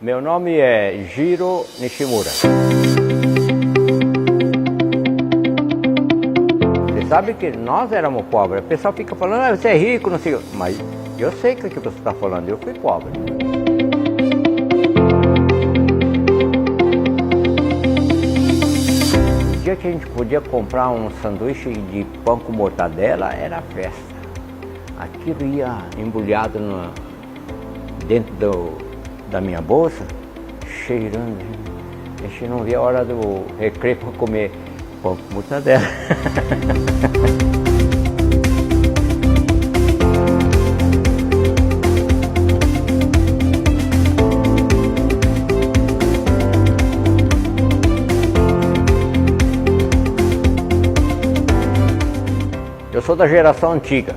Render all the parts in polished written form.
Meu nome é Jiro Nishimura. Você sabe que nós éramos pobres. O pessoal fica falando, ah, você é rico, não sei. Mas eu sei o que você está falando, eu fui pobre. O dia que a gente podia comprar um sanduíche de pão com mortadela, era festa. Aquilo ia embrulhado dentro da minha bolsa, cheirando. A gente não via a hora do recreio para comer pão com mortadela. Eu sou da geração antiga,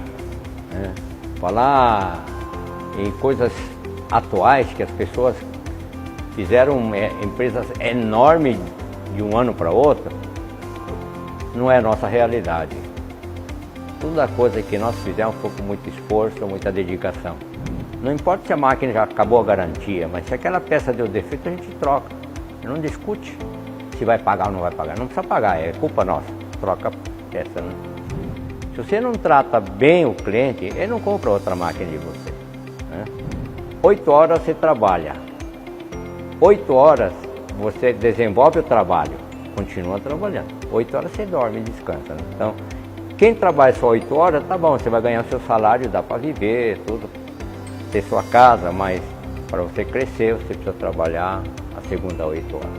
né? Falar em coisas atuais que as pessoas fizeram empresas enormes de um ano para outro, não é nossa realidade. Toda coisa que nós fizemos foi com muito esforço, muita dedicação. Não importa se a máquina já acabou a garantia, mas se aquela peça deu defeito, a gente troca. Não discute se vai pagar ou não vai pagar. Não precisa pagar, é culpa nossa. Troca a peça, né? Se você não trata bem o cliente, ele não compra outra máquina de você, né? 8 horas você trabalha, 8 horas você desenvolve o trabalho, continua trabalhando. 8 horas você dorme e descansa, né? Então, quem trabalha só 8 horas, tá bom, você vai ganhar seu salário, dá para viver, tudo, ter sua casa, mas para você crescer, você precisa trabalhar a segunda 8 horas.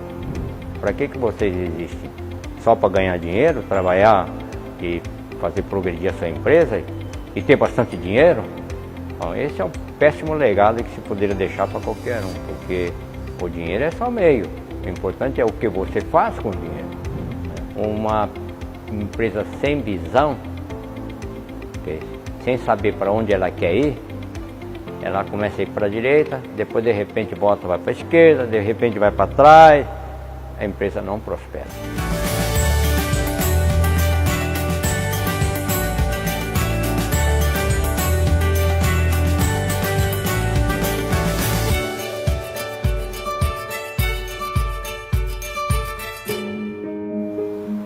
Para que vocês existem? Só para ganhar dinheiro, trabalhar e fazer progredir a sua empresa e ter bastante dinheiro? Bom, esse é um péssimo legado que se poderia deixar para qualquer um, porque o dinheiro é só meio. O importante é o que você faz com o dinheiro. Uma empresa sem visão, sem saber para onde ela quer ir, ela começa a ir para a direita, depois de repente volta, vai para a esquerda, de repente vai para trás, a empresa não prospera.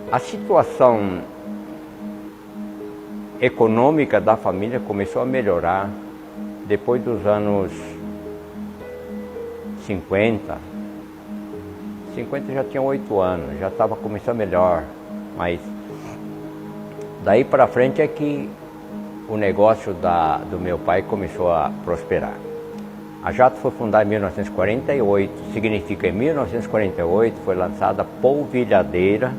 A situação econômica da família começou a melhorar depois dos anos 50. 50 já tinha 8 anos, já estava começando melhor, mas daí para frente é que o negócio do meu pai começou a prosperar. A Jato foi fundada em 1948, significa em 1948 foi lançada a polvilhadeira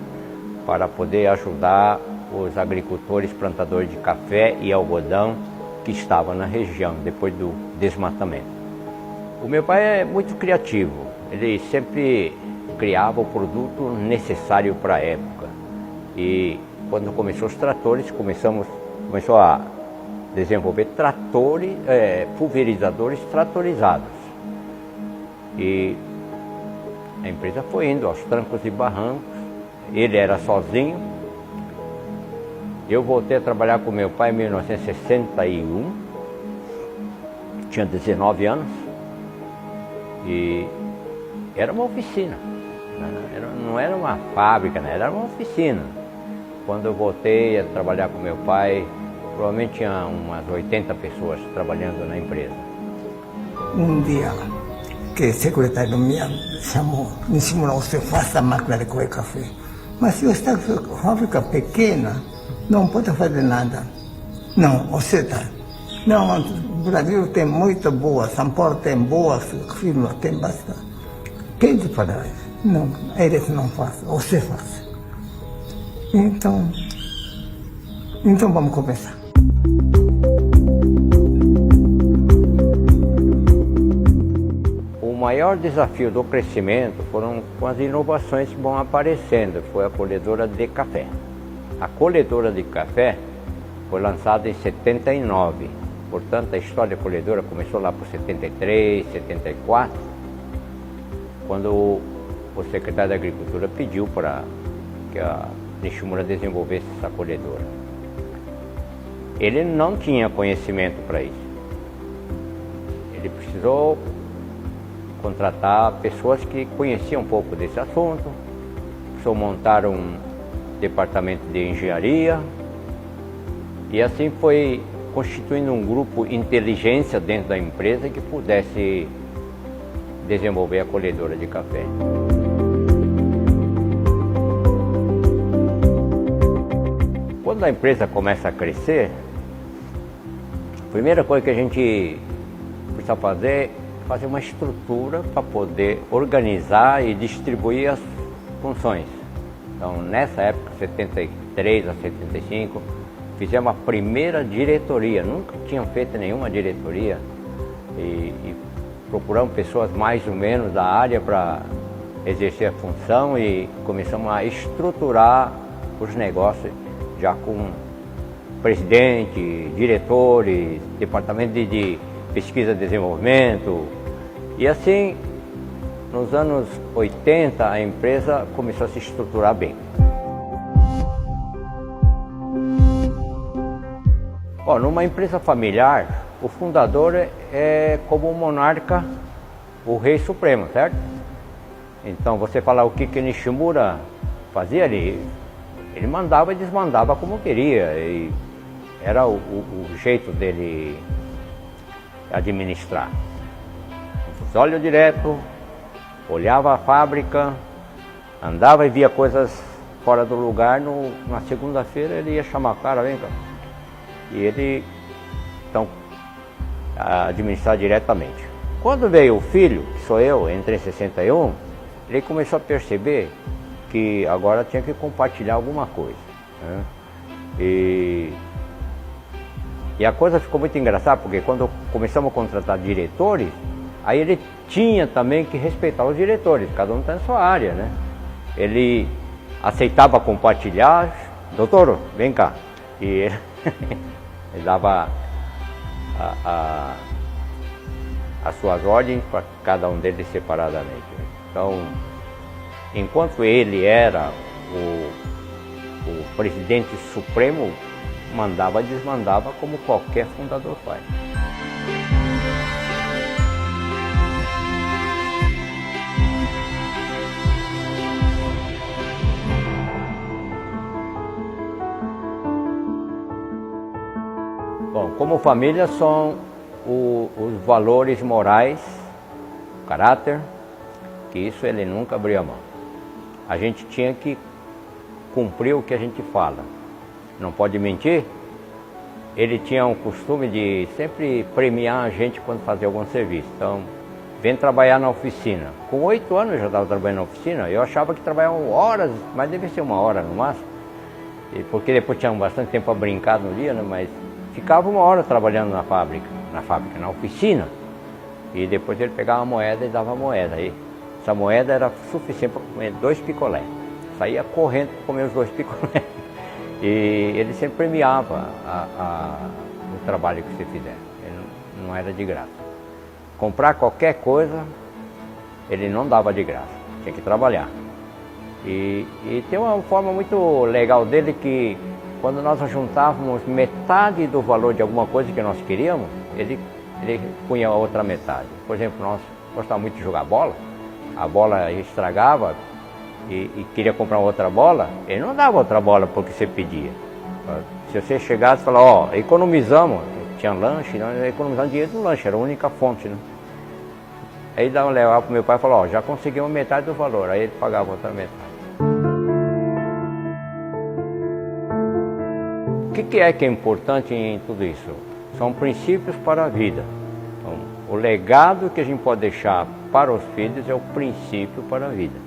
para poder ajudar os agricultores plantadores de café e algodão que estavam na região, depois do desmatamento. O meu pai é muito criativo, ele sempre criava o produto necessário para a época. E quando começou os tratores, começou a desenvolver tratores, pulverizadores tratorizados. E a empresa foi indo aos trancos e barrancos. Ele era sozinho. Eu voltei a trabalhar com meu pai em 1961, tinha 19 anos, e era uma oficina, não era uma fábrica, né? Era uma oficina. Quando eu voltei a trabalhar com meu pai, provavelmente tinha umas 80 pessoas trabalhando na empresa. Um dia, que o secretário me chamou, Nishimura, você faça a máquina de coer café. Mas se esta fábrica pequena, não pode fazer nada. Não, você está. Não, o Brasil tem muito boa, São Paulo tem boas firmas, tem bastante. Pede para eles. Não, eles não fazem, você faz. Então vamos começar. O maior desafio do crescimento foram com as inovações que vão aparecendo, foi a colhedora de café. A colhedora de café foi lançada em 79, portanto a história da colhedora começou lá por 73, 74, quando o secretário da Agricultura pediu para que a Nishimura desenvolvesse essa colhedora. Ele não tinha conhecimento para isso. Ele precisou contratar pessoas que conheciam um pouco desse assunto. Só montaram um departamento de engenharia e assim foi constituindo um grupo inteligência dentro da empresa que pudesse desenvolver a colhedora de café. Quando a empresa começa a crescer, a primeira coisa que a gente precisa fazer é fazer uma estrutura para poder organizar e distribuir as funções. Então, nessa época, 73 a 75, fizemos a primeira diretoria. Nunca tinham feito nenhuma diretoria e procuramos pessoas mais ou menos da área para exercer a função e começamos a estruturar os negócios já com presidente, diretores, departamento de pesquisa e desenvolvimento. E assim, nos anos 80, a empresa começou a se estruturar bem. Bom, numa empresa familiar, o fundador é como o monarca, o rei supremo, certo? Então, você falar o que Nishimura fazia ali, ele mandava e desmandava como queria. E era o jeito dele administrar. Os olhos direto, olhava a fábrica, andava e via coisas fora do lugar. Na segunda-feira ele ia chamar a cara, vem cá. E ele, então, administrar diretamente. Quando veio o filho, que sou eu, entrei em 61, ele começou a perceber que agora tinha que compartilhar alguma coisa, né? E a coisa ficou muito engraçada, porque quando começamos a contratar diretores, aí ele tinha também que respeitar os diretores, cada um está na sua área, né? Ele aceitava compartilhar, doutor, vem cá. E ele, ele dava as suas ordens para cada um deles separadamente. Então, enquanto ele era o presidente supremo, mandava e desmandava como qualquer fundador faz. Bom, como família são os valores morais, o caráter, que isso ele nunca abria mão. A gente tinha que cumprir o que a gente fala. Não pode mentir. Ele tinha um costume de sempre premiar a gente quando fazia algum serviço. Então, vem trabalhar na oficina. Com 8 anos eu já estava trabalhando na oficina. Eu achava que trabalhavam horas, mas devia ser 1 hora no máximo. Porque depois tinha bastante tempo para brincar no dia, né? Mas ficava 1 hora trabalhando na fábrica, na oficina. E depois ele pegava a moeda e dava a moeda. E essa moeda era suficiente para comer 2 picolés. Saía correndo para comer os 2 picolés. E ele sempre premiava o trabalho que você fizer. Ele não era de graça. Comprar qualquer coisa, ele não dava de graça. Tinha que trabalhar. E tem uma forma muito legal dele que quando nós juntávamos metade do valor de alguma coisa que nós queríamos, ele punha a outra metade. Por exemplo, nós gostávamos muito de jogar bola. A bola estragava e queria comprar outra bola, ele não dava outra bola porque você pedia. Se você chegasse e falasse, ó, economizamos, tinha lanche, economizando dinheiro no lanche, era a única fonte, né? Aí levava para o meu pai e falava, ó, já conseguimos metade do valor, aí ele pagava outra metade. O que é importante em tudo isso? São princípios para a vida. Então, o legado que a gente pode deixar para os filhos é o princípio para a vida.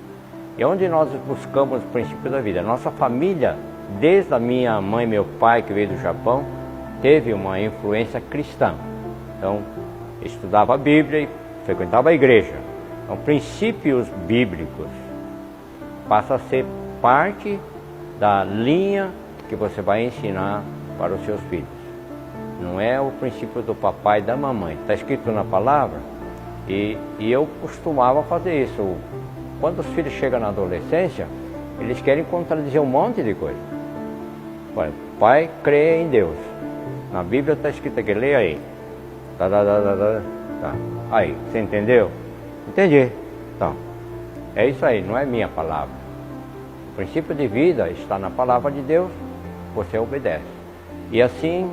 E onde nós buscamos os princípios da vida? Nossa família, desde a minha mãe e meu pai, que veio do Japão, teve uma influência cristã. Então, estudava a Bíblia e frequentava a igreja. Então, princípios bíblicos passam a ser parte da linha que você vai ensinar para os seus filhos. Não é o princípio do papai e da mamãe. Está escrito na palavra e eu costumava fazer isso. Quando os filhos chegam na adolescência, eles querem contradizer um monte de coisa. O pai crê em Deus. Na Bíblia está escrito aqui, leia aí. Tá. Aí, você entendeu? Entendi. Então, é isso aí, não é minha palavra. O princípio de vida está na palavra de Deus, você obedece. E assim,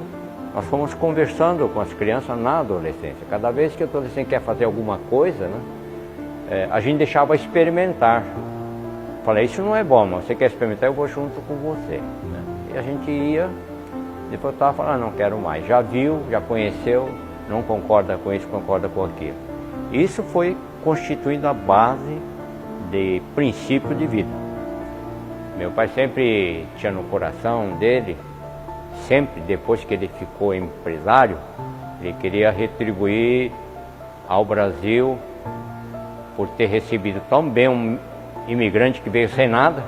nós fomos conversando com as crianças na adolescência. Cada vez que o adolescente quer fazer alguma coisa, né, a gente deixava experimentar. Falei, isso não é bom, mas você quer experimentar, eu vou junto com você. Né? E a gente ia, depois estava falando, não quero mais. Já viu, já conheceu, não concorda com isso, concorda com aquilo. Isso foi constituindo a base de princípio de vida. Meu pai sempre tinha no coração dele, sempre depois que ele ficou empresário, ele queria retribuir ao Brasil por ter recebido tão bem um imigrante que veio sem nada.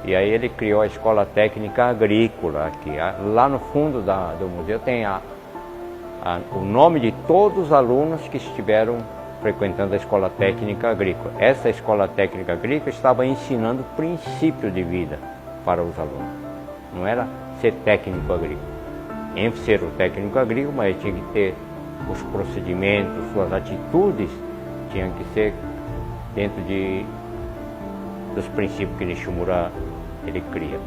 E aí ele criou a Escola Técnica Agrícola aqui. Lá no fundo do museu tem o nome de todos os alunos que estiveram frequentando a Escola Técnica Agrícola. Essa Escola Técnica Agrícola estava ensinando princípio de vida para os alunos. Não era ser técnico agrícola. Em ser o técnico agrícola, mas tinha que ter os procedimentos, suas atitudes, tinham que ser dentro dos princípios que Nishimura ele cria.